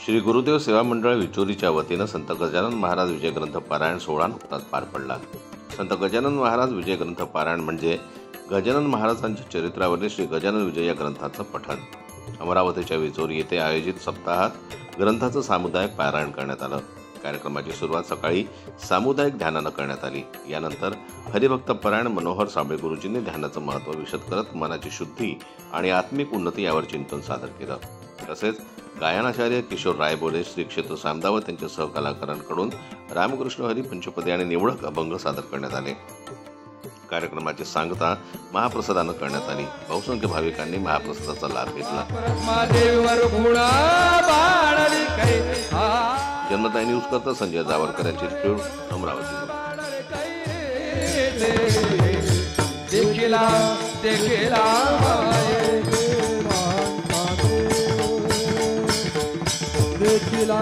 श्री गुरुदेव सेवा मंडळ विचोरीच्या वतीनं संत गजानन महाराज विजय ग्रंथ पारायण सोहळा नुकताच पार पडला। संत गजानन महाराज विजय ग्रंथ पारायण म्हणजे गजानन महाराजांच्या चरित्रावरील श्री गजानन विजय या ग्रंथाचं पठण। अमरावतीच्या विचोरी येथे आयोजित सप्ताहात ग्रंथाचं सामुदायिक पारायण करण्यात आलं। कार्यक्रमाची सुरुवात सकाळी सामुदायिक ध्यानानं करण्यात आली। यानंतर हरिभक्त परायण मनोहर साबळे गुरुजींनी ध्यानाचं महत्त्व विशद करत मनाची शुद्धी आणि आत्मिक उन्नती यावर चिंतन सादर केलं। तसेच गायनाचार्य किशोर रायबोले, श्री क्षेत्र सामदावत त्यांच्या सहकलाकारांकडून रामकृष्ण हरी पंचपदी आणि निवडक अभंग सादर करण्यात आले। कार्यक्रमाची सांगता महाप्रसादानं करण्यात आली। बहुसंख्य भाविकांनी महाप्रसादाचा लाभ घेतला। जन्मदाय न्यूज करता संजय जावरकर यांची रिपोर्ट, अमरावती। देखिला